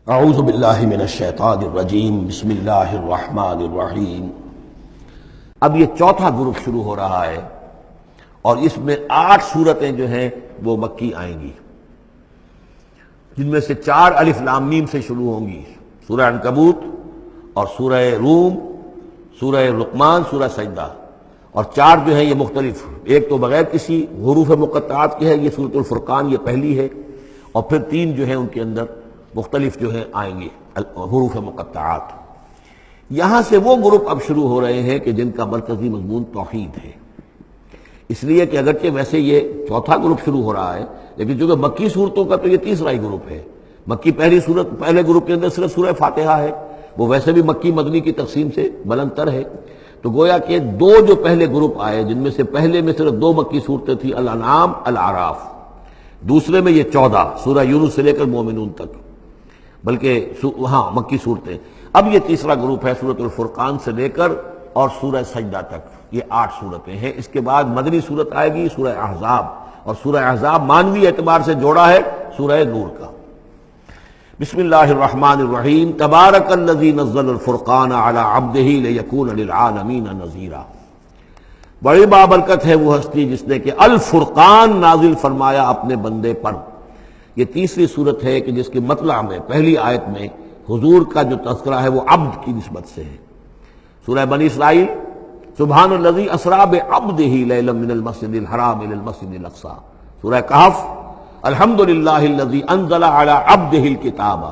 اعوذ باللہ من الشیطان الرجیم بسم اللہ الرحمن الرحیم۔ اب یہ چوتھا گروپ شروع ہو رہا ہے اور اس میں 8 سورتیں جو ہیں وہ مکی آئیں گی، جن میں سے 4 الف لام میم سے شروع ہوں گی، سورہ عنکبوت اور سورہ روم، سورہ لقمان، سورہ سجدہ، اور 4 جو ہیں یہ مختلف، ایک تو بغیر کسی حروف مقطعات کی ہے، یہ سورۃ الفرقان، یہ پہلی ہے، اور پھر 3 جو ہیں ان کے اندر مختلف جو ہیں آئیں گے حروف مقطعات۔ یہاں سے وہ گروپ اب شروع ہو رہے ہیں کہ جن کا مرکزی مضمون توحید ہے، اس لیے کہ اگرچہ ویسے یہ چوتھا گروپ شروع ہو رہا ہے، لیکن چونکہ مکی صورتوں کا تو یہ تیسرا ہی گروپ ہے۔ مکی پہلے گروپ کے اندر صرف سورہ فاتحہ ہے، وہ ویسے بھی مکی مدنی کی تقسیم سے بلند تر ہے، تو گویا کہ 2 جو پہلے گروپ آئے، جن میں سے پہلے میں صرف 2 مکی صورتیں تھیں، الانعام، الاعراف، دوسرے میں یہ 14 سورہ یونس سے لے کر مومنون تک، بلکہ ہاں مکی صورتیں۔ اب یہ تیسرا گروپ ہے سورۃ الفرقان سے لے کر اور سورہ سجدہ تک، یہ 8 صورتیں ہیں۔ اس کے بعد مدنی صورت آئے گی سورہ احزاب، اور سورہ احزاب مانوی اعتبار سے جوڑا ہے سورہ نور کا۔ بسم اللہ الرحمن الرحیم، تبارک الذی نزل الفرقان علی عبدہ لیکون للعالمین نذیرا۔ بڑی بابرکت ہے وہ ہستی جس نے کہ الفرقان نازل فرمایا اپنے بندے پر۔ یہ تیسری صورت ہے کہ جس کے مطلع میں پہلی آیت میں حضور کا جو تذکرہ ہے وہ عبد کی نسبت سے ہے۔ سورہ بنی اسرائیل، سبحان الذی اسریٰ بعبدہ لیلا من المسجد الحرام الی المسجد الاقصی۔ سورہ کہف، الحمدللہ الذی انزل علی عبدہ الکتاب،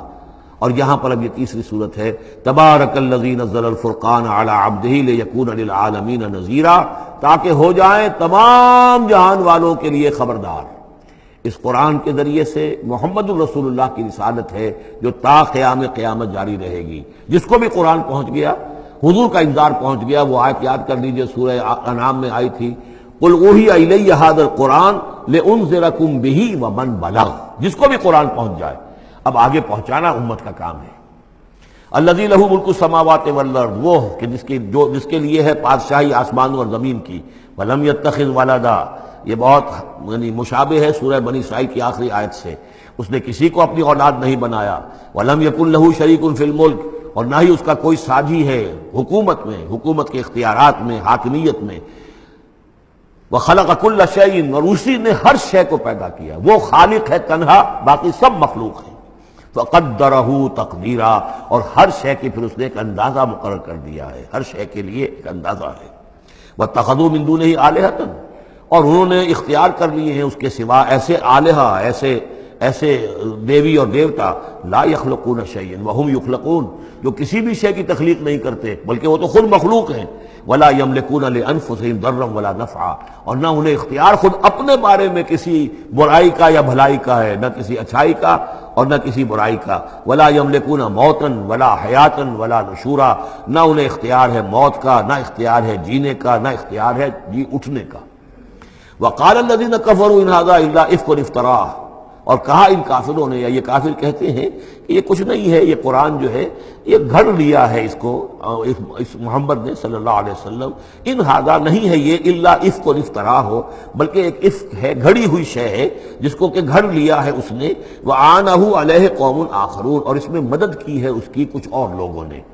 اور یہاں پر اب یہ تیسری صورت ہے، تبارک الذی نزل الفرقان علی عبدہ لیکون للعالمین نذیرا، تاکہ ہو جائیں تمام جہان والوں کے لیے خبردار۔ اس قرآن کے ذریعے سے محمد الرسول اللہ کی رسالت ہے جو تا قیام قیامت جاری رہے گی۔ جس کو بھی قرآن پہنچ گیا، حضور کا انذار پہنچ گیا، وہ آیت یاد کر لیجئے سورہ انعام میں آئی تھی، قل اوحی الی ھذا القرآن لانذرکم بہ ومن بلغ۔ جس کو بھی قرآن پہنچ جائے، اب آگے پہنچانا امت کا کام ہے۔ الذی لہ ملک السماوات والارض، وہ کہ جس کے لیے ہے بادشاہی آسمانوں اور زمین کی، ولم یتخذ ولدا، یہ بہت مشابہ ہے سورہ بنی اسرائیل کی آخری آیت سے، اس نے کسی کو اپنی اولاد نہیں بنایا، وَلَمْ يَكُنْ لَهُ شَرِيكٌ فِي الْمُلْكِ، اور نہ ہی اس کا کوئی ساجی ہے حکومت میں، حکومت کے اختیارات میں، حاکمیت میں، وَخَلَقَ كُلَّ شَيْءٍ، اور اسی نے ہر شے کو پیدا کیا، وہ خالق ہے تنہا، باقی سب مخلوق ہیں، فَقَدَّرَهُ تَقْدِيرًا، اور ہر شے کی پھر اس نے ایک اندازہ مقرر کر دیا ہے، ہر شے کے لیے ایک اندازہ ہے۔ وَاتَّخَذُوا مِن دُونِهِ آلِهَةً، اور انہوں نے اختیار کر لیے ہیں اس کے سوا ایسے آلہہ، ایسے دیوی اور دیوتا، لا یخلقون شیئا وہم یخلقون، جو کسی بھی شے کی تخلیق نہیں کرتے بلکہ وہ تو خود مخلوق ہیں، ولا یملکون لانفسہم ضرا ولا نفعا، اور نہ انہیں اختیار خود اپنے بارے میں کسی برائی کا یا بھلائی کا ہے، نہ کسی اچھائی کا اور نہ کسی برائی کا، ولا یملکون موتا ولا حیاتا ولا نشورا، نہ انہیں اختیار ہے موت کا، نہ اختیار ہے جینے کا، نہ اختیار ہے جی اٹھنے کا۔ وقال الذين كفروا ان هذا الا افك افتراه، اور کہا ان کافروں نے، یا یہ کافر کہتے ہیں کہ یہ کچھ نہیں ہے، یہ قرآن جو ہے یہ گھڑ لیا ہے اس کو اس محمد نے صلی اللہ علیہ وسلم، ان هذا نہیں ہے یہ الا افك افتراه، بلکہ ایک افک ہے، گھڑی ہوئی شے ہے جس کو کہ گھڑ لیا ہے اس نے، وعانه علیہ قوم آخرون، اور اس میں مدد کی ہے اس کی کچھ اور لوگوں نے۔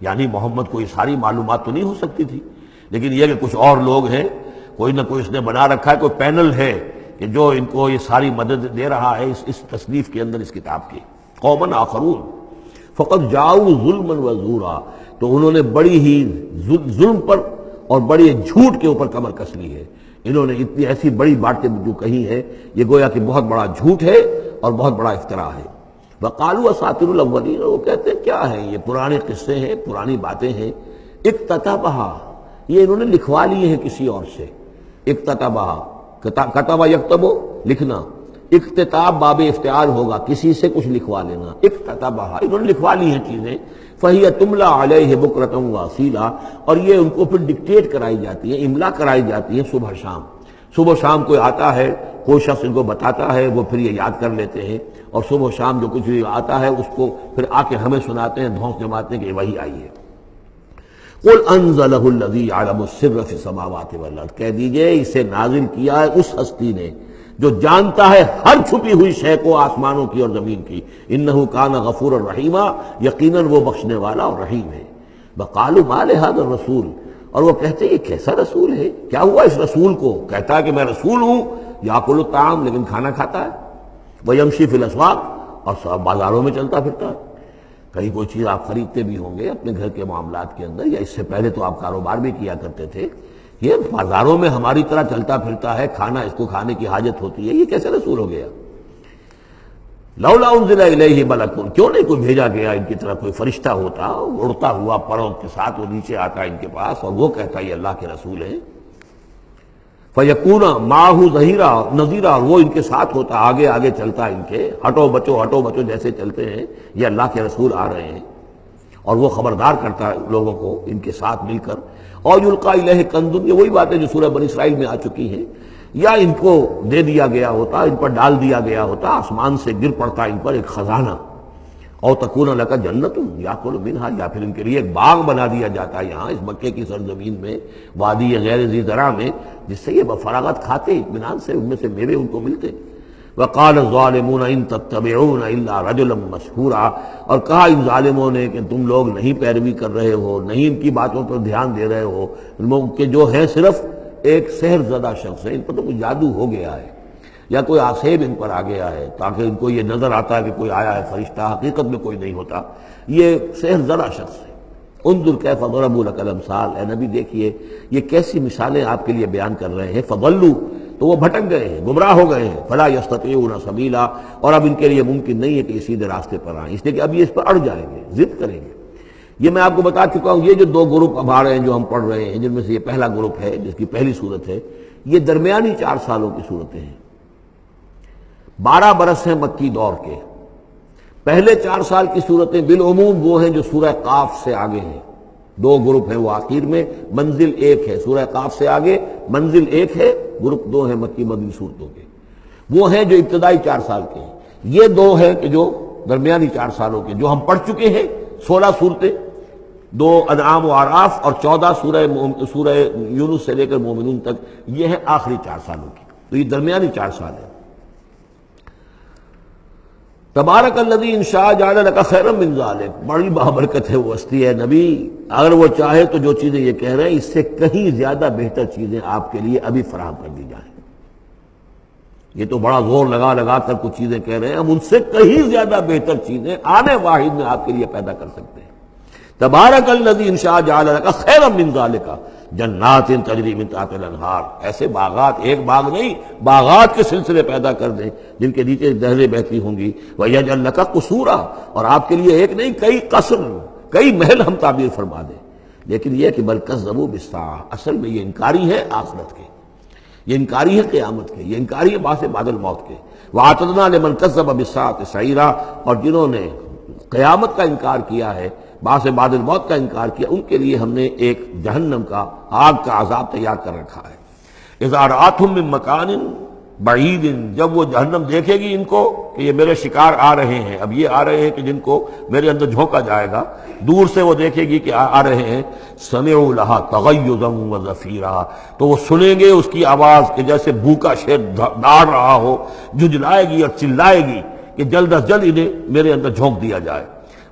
یعنی محمد کو یہ ساری معلومات تو نہیں ہو سکتی تھی، لیکن یہ کہ کچھ اور لوگ ہیں، کوئی نہ کوئی اس نے بنا رکھا ہے، کوئی پینل ہے کہ جو ان کو یہ ساری مدد دے رہا ہے اس تصنیف کے اندر، اس کتاب کی۔ قومن آخرون فقط جاؤ ظلما و زورا، تو انہوں نے بڑی ہی ظلم پر اور بڑی جھوٹ کے اوپر کمر کس لی ہے، انہوں نے اتنی ایسی بڑی باتیں جو کہی ہے، یہ گویا کہ بہت بڑا جھوٹ ہے اور بہت بڑا افتراء ہے۔ وقالوا اساطیر الاولین، وہ کہتے ہیں کیا ہے یہ پرانے قصے ہیں، پرانی باتیں ہیں، اکتتبھا، یہ انہوں نے لکھوا لیے ہیں کسی اور سے۔ اکتتبہ، کتبہ یکتبو، لکھنا، اکتتاب باب افتعال ہوگا، کسی سے کچھ لکھوا لینا، اکتتبہ، انہوں نے لکھوا لی ہیں چیزیں، فہی تملا علیہ بکرۃ واصیلا، اور یہ ان کو پھر ڈکٹیٹ کرائی جاتی ہے، املا کرائی جاتی ہے صبح شام۔ صبح شام کوئی آتا ہے، کوئی شخص ان کو بتاتا ہے، وہ پھر یہ یاد کر لیتے ہیں، اور صبح شام جو کچھ بھی آتا ہے اس کو پھر آ کے ہمیں سناتے ہیں، دھونس جماتے ہیں کہ وہی آئی ہے۔ قل انزلہ الذی یعلم السر فی السماوات والارض، کہہ دیجئے اسے نازل کیا ہے اس ہستی نے جو جانتا ہے ہر چھپی ہوئی شے کو آسمانوں کی اور زمین کی. انہ کان غفور الرحیما، یقیناً وہ بخشنے والا اور رحیم ہے. وقالوا ما لهذا الرسول، اور وہ کہتے ہیں یہ کیسا رسول ہے، کیا ہوا اس رسول کو، کہتا ہے کہ میں رسول ہوں، یاکل الطعام لیکن کھانا کھاتا ہے، ویمشی فی الاسواق اور بازاروں میں چلتا پھرتا ہے. کہیں کوئی چیز آپ خریدتے بھی ہوں گے اپنے گھر کے معاملات کے اندر، یا اس سے پہلے تو آپ کاروبار بھی کیا کرتے تھے، یہ بازاروں میں ہماری طرح چلتا پھرتا ہے، کھانا اس کو کھانے کی حاجت ہوتی ہے، یہ کیسے رسول ہو گیا؟ لولا انزل الیہ ملک، کیوں نہیں کوئی بھیجا گیا ان کی طرح کوئی فرشتہ ہوتا، اڑتا ہوا پروں کے ساتھ وہ نیچے آتا ان کے پاس اور وہ کہتا یہ اللہ کے رسول ہیں. فیکون معہ ظہیرا نذیرا، وہ ان کے ساتھ ہوتا، آگے آگے چلتا ان کے، ہٹو بچو جیسے چلتے ہیں یہ اللہ کے رسول آ رہے ہیں، اور وہ خبردار کرتا ہے لوگوں کو ان کے ساتھ مل کر. اور یلقا الیہ کنز، یہ وہی باتیں جو سورہ بنی اسرائیل میں آ چکی ہیں، یا ان کو دے دیا گیا ہوتا، ان پر ڈال دیا گیا ہوتا، آسمان سے گر پڑتا ان پر ایک خزانہ. او تکون لک جنت یاکل منہا، یا پھر ان کے لیے ایک باغ بنا دیا جاتا ہے یہاں اس مکے کی سرزمین میں، وادی غیر ذی زرع میں، جس سے یہ بفراغت کھاتے اطمینان سے، ان میں سے میوے ان کو ملتے. وقال الظالمون ان تتبعون الا رجلا مسحورا، اور کہا ان ظالموں نے کہ تم لوگ نہیں پیروی کر رہے ہو، نہیں ان کی باتوں پر دھیان دے رہے ہو، کہ جو ہے صرف ایک سحر زدہ شخص ہے، ان پر تو کچھ جادو ہو گیا ہے، یا کوئی آسیب ان پر آ گیا ہے، تاکہ ان کو یہ نظر آتا ہے کہ کوئی آیا ہے فرشتہ، حقیقت میں کوئی نہیں ہوتا، یہ سحر زدہ شخص ہے. انظر کیف ضربوا لک الامثال، اے نبی دیکھیے یہ کیسی مثالیں آپ کے لیے بیان کر رہے ہیں. فضلوا، تو وہ بھٹک گئے ہیں، گمراہ ہو گئے ہیں. فلا یستطیعون سبیلا، اور اب ان کے لیے ممکن نہیں ہے کہ یہ سیدھے راستے پر آئیں، اس لیے کہ اب یہ اس پر اڑ جائیں گے، ضد کریں گے. یہ میں آپ کو بتا چکا ہوں، یہ جو دو گروپ اب آ رہے ہیں جو ہم پڑھ رہے ہیں، جن میں سے یہ پہلا گروپ ہے جس کی پہلی صورت ہے، یہ درمیانی 4 سالوں کی صورتیں ہیں. 12 برس ہیں مکی دور کے. پہلے 4 سال کی صورتیں بالعموم وہ ہیں جو سورہ قاف سے آگے ہیں. 2 گروپ ہیں وہ آخر میں، منزل 1 ہے سورہ قاف سے آگے، منزل 1 ہے، گروپ 2 ہیں مکی مدنی صورتوں کے، وہ ہیں جو ابتدائی 4 سال کے ہیں. یہ 2 ہیں کہ جو درمیانی 4 سالوں کے، جو ہم پڑھ چکے ہیں 16 صورتیں، 2 انعام و اعراف اور 14 سورہ یونس سے لے کر مومنون تک، یہ ہیں آخری 4 سالوں کی. تو یہ درمیانی 4 سال ہیں. تبارک الذی ان شاء جعل لک خیرا من ذلک، بڑی بابرکت ہے وہ ہستی ہے نبی، اگر وہ چاہے تو جو چیزیں یہ کہہ رہے ہیں اس سے کہیں زیادہ بہتر چیزیں آپ کے لیے ابھی فراہم کر دی جائیں. یہ تو بڑا زور لگا لگا کر کچھ چیزیں کہہ رہے ہیں، ہم ان سے کہیں زیادہ بہتر چیزیں آنے واحد میں آپ کے لیے پیدا کر سکتے ہیں. تبارک الذی ان شاء جعل لک خیرا من ذلک جنات تجری من تحتها الانہار، ایسے باغات، ایک باغ نہیں، باغات کے سلسلے پیدا کر دیں جن کے نیچے نہریں بہتی ہوں گی. ویجعل لک قصورا، اور آپ کے لیے ایک نہیں کئی قصر، کئی محل ہم تعبیر فرما دیں. لیکن یہ کہ بل کذبوا بالساعہ، اصل میں یہ انکاری ہے آخرت کے، یہ انکاری ہے قیامت کے، یہ انکاری ہے بعث بعد الموت کے. واعتدنا لمن کذب بالساعۃ سعیرا، اور جنہوں نے قیامت کا انکار کیا ہے، بعث بعد الموت کا انکار کیا، ان کے لیے ہم نے ایک جہنم کا، آگ کا عذاب تیار کر رکھا ہے. اذا رأتهم من مکان بعید، جب وہ جہنم دیکھے گی ان کو کہ یہ میرے شکار آ رہے ہیں، اب یہ آ رہے ہیں کہ جن کو میرے اندر جھونکا جائے گا، دور سے وہ دیکھے گی کہ آ رہے ہیں. سمعوا لها تغیظا وزفیرا، تو وہ سنیں گے اس کی آواز کہ جیسے بھوکا شیر داڑ رہا ہو، جھجلائے گی اور چلائے گی کہ جلد از جلد انہیں میرے اندر جھونک دیا جائے.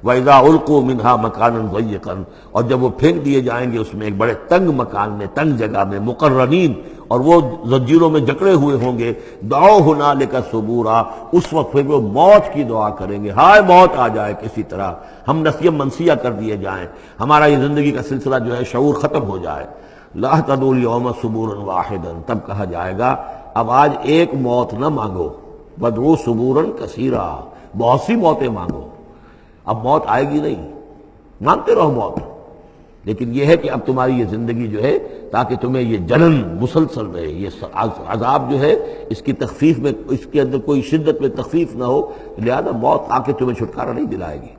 وَإِذَا أُلْقُوا مِنْهَا مَكَانًا ضَيِّقًا، اور جب وہ پھینک دیے جائیں گے اس میں ایک بڑے تنگ مکان میں، تنگ جگہ میں، مقرنین، اور وہ زنجیروں میں جکڑے ہوئے ہوں گے. دعوا هُنَالِكَ ثُبُورًا، اس وقت پھر وہ موت کی دعا کریں گے، ہائے موت آ جائے کسی طرح، ہم نسیہ منسیہ کر دیے جائیں، ہمارا یہ زندگی کا سلسلہ جو ہے شعور ختم ہو جائے. لَا تَدْعُوا الْيَوْمَ ثُبُورًا وَاحِدًا، تب کہا جائے گا اب آج ایک موت نہ مانگو، وَادْعُوا ثُبُورًا كَثِيرًا، بہت سی موتیں مانگو. اب موت آئے گی نہیں، مانگتے رہو موت، لیکن یہ ہے کہ اب تمہاری یہ زندگی جو ہے تاکہ تمہیں یہ جلن مسلسل رہے، یہ عذاب جو ہے اس کی تخفیف میں، اس کے اندر کوئی شدت میں تخفیف نہ ہو، لہذا موت آ کے تمہیں چھٹکارا نہیں دلائے گی.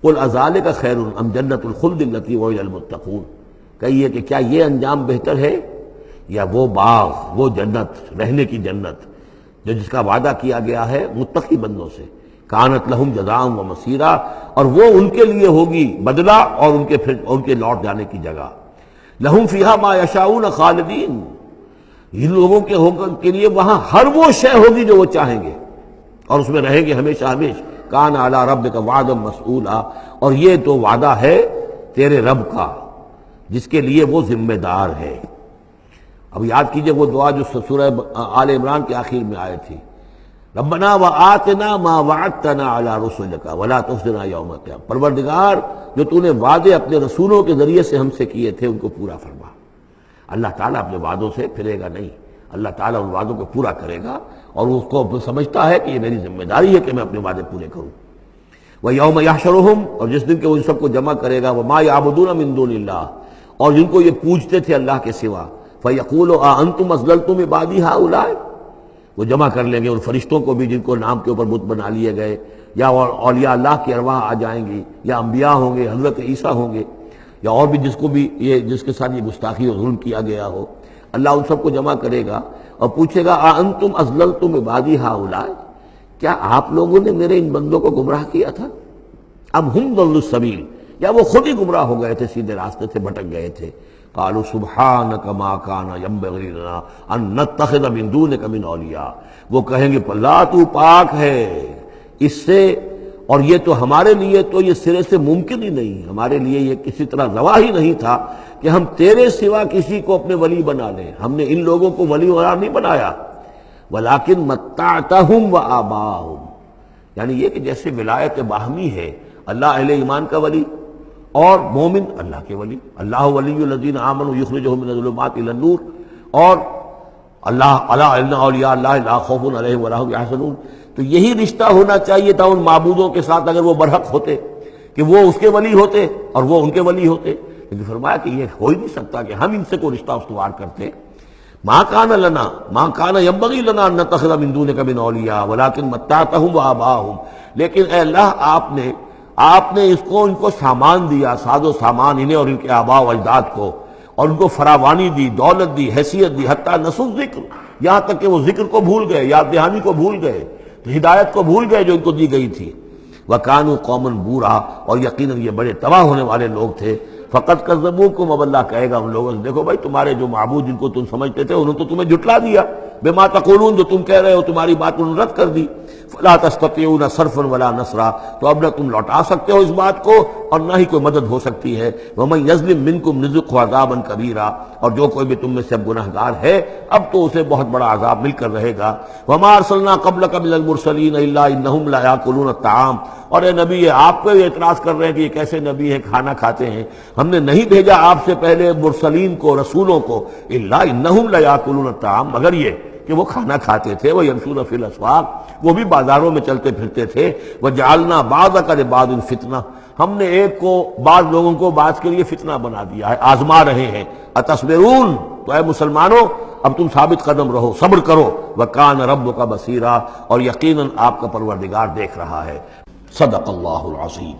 قل اذالک خیر ام جنت الخلد التی وعد المتقون، کہیے کہ کیا یہ انجام بہتر ہے یا وہ باغ، وہ جنت، رہنے کی جنت جو جس کا وعدہ کیا گیا ہے متقی بندوں سے. کانت لہم جزاء و مسیرا، اور وہ ان کے لیے ہوگی بدلہ اور ان کے لوٹ جانے کی جگہ. لہم فیہا ما یشاؤون خالدین، ان لوگوں کے لیے وہاں ہر وہ شے ہوگی جو وہ چاہیں گے، اور اس میں رہیں گے ہمیشہ ہمیشہ۔ کان علی ربک وعدا مسئولا، اور یہ تو وعدہ ہے تیرے رب کا جس کے لیے وہ ذمہ دار ہے۔ اب یاد کیجئے وہ دعا جو سورہ آل عمران کے آخر میں آئی تھی، ربنا وآتنا ما وعدتنا علی رسلک ولا تخزنا یوم القیامہ، پروردگار جو تو نے وعدے اپنے رسولوں کے ذریعے سے ہم سے کیے تھے ان کو پورا فرما۔ اللہ تعالیٰ اپنے وعدوں سے پھرے گا نہیں، اللہ تعالیٰ ان وعدوں کو پورا کرے گا، اور اس کو سمجھتا ہے کہ یہ میری ذمہ داری ہے کہ میں اپنے وعدے پورے کروں۔ وَيَوْمَ يَحْشُرُهُمْ، اور جس دن کہ وہ ان سب کو جمع کرے گا، وَمَا يَعْبُدُونَ مِن دُونِ اللَّهِ، اور جن کو یہ پوجتے تھے اللہ کے سوا، فَيَقُولُ أَأَنْتُمْ أَضْلَلْتُمْ عِبَادِي هَؤُلَاءِ، وہ جمع کر لیں گے ان فرشتوں کو بھی جن کو نام کے اوپر بت بنا لیے گئے، یا اولیاء اللہ کی ارواح آ جائیں گی، یا انبیاء ہوں گے، حضرت عیسیٰ ہوں گے، یا اور بھی جس کو بھی یہ جس کے ساتھ یہ گستاخی اور ظلم کیا گیا ہو، اللہ ان سب کو جمع کرے گا اور پوچھے گا أَأَنْتُمْ أَضْلَلْتُمْ عِبَادِي هَؤُلَاءِ، کیا آپ لوگوں نے میرے ان بندوں کو گمراہ کیا تھا؟ اب ہم ضلوا السبیل، یا وہ خود ہی گمراہ ہو گئے تھے، سیدھے راستے سے بھٹک گئے تھے۔ قالوا سبحانک ما کان ینبغی لنا ان نتخذ من دونک من اولیاء، وہ کہیں گے اللہ تو پاک ہے اس سے، اور یہ تو ہمارے لیے تو یہ سرے سے ممکن ہی نہیں، ہمارے لیے یہ کسی طرح روا ہی نہیں تھا کہ ہم تیرے سوا کسی کو اپنے ولی بنا لیں، ہم نے ان لوگوں کو ولی قرار نہیں بنایا۔ ولیکن متعتہم وآباءہم، یعنی یہ کہ جیسے ولایت باہمی ہے، اللہ اہل ایمان کا ولی اور مومن اللہ کے ولی، اللہ ولی الذین آمنوا یخرجہم من الظلمات الی النور، اور اللہ الا ان اولیاء اللہ لا خوف علیہم ولا هم یحزنون، تو یہی رشتہ ہونا چاہیے تھا ان معبودوں کے ساتھ اگر وہ برحق ہوتے، کہ وہ اس کے ولی ہوتے اور وہ ان کے ولی ہوتے، لیکن فرمایا کہ یہ ہو ہی نہیں سکتا کہ ہم ان سے کوئی رشتہ استوار کرتے۔ ما کان لنا ما کان ینبغی لنا ان نتخذ من دونک من اولیاء ولکن متعتہم وآباءہم، لیکن اے اللہ آپ نے اس کو ان کو سامان دیا، ساز و سامان انہیں اور ان کے آباء و اجداد کو، اور ان کو فراوانی دی، دولت دی، حیثیت دی، حتیٰ نسوا ذکر، یہاں تک کہ وہ ذکر کو بھول گئے، یاد دہانی کو بھول گئے، ہدایت کو بھول گئے جو ان کو دی گئی تھی۔ وَكَانُوا قَوْمًا بُورًا، اور یقیناً یہ بڑے تباہ ہونے والے لوگ تھے۔ فَقَدْ كَذَّبُوكُمْ، اب اللہ کہے گا ان لوگوں سے دیکھو بھائی تمہارے جو معبود جن کو تم سمجھتے تھے انہوں تو تمہیں جھٹلا دیا، بِمَا تَقُولُونَ، جو تم کہہ رہے ہو تمہاری بات انہوں نے رد کر دی۔ فَلَا تَسْتَطِيعُونَ صَرْفًا وَلَا نَصْرًا، تو اب نہ تم لوٹا سکتے ہو اس بات کو اور نہ ہی کوئی مدد ہو سکتی ہے۔ وَمَن يَظْلِم مِّنكُمْ نُذِقْهُ عَذَابًا كَبِيرًا، اور جو کوئی بھی تم میں سے اب گناہگار ہے اب تو اسے بہت بڑا عذاب مل کر رہے گا۔ وَمَا أَرْسَلْنَا قَبْلَكَ مِنَ الْمُرْسَلِينَ إِلَّا إِنَّهُمْ لَيَأْكُلُونَ الطَّعَامَ، اور اے نبی آپ پہ یہ اعتراض کر رہے ہیں کہ یہ کیسے نبی ہیں کھانا کھاتے ہیں، ہم نے نہیں بھیجا آپ سے پہلے مرسلین کو، رسولوں کو، إِلَّا إِنَّهُمْ لَيَأْكُلُونَ الطَّعَامَ، مگر یہ کہ وہ کھانا کھاتے تھے، وہ یمشون فی الاسواق، وہ بھی بازاروں میں چلتے پھرتے تھے۔ وجعلنا بعضک لبعض فتنہ، ہم نے ایک کو بعض لوگوں کو بعض کے لیے فتنہ بنا دیا ہے، آزما رہے ہیں۔ اتصبرون، تو اے مسلمانوں اب تم ثابت قدم رہو، صبر کرو۔ وکان ربک بصیرا، اور یقیناً آپ کا پروردگار دیکھ رہا ہے۔ صدق اللہ العظیم۔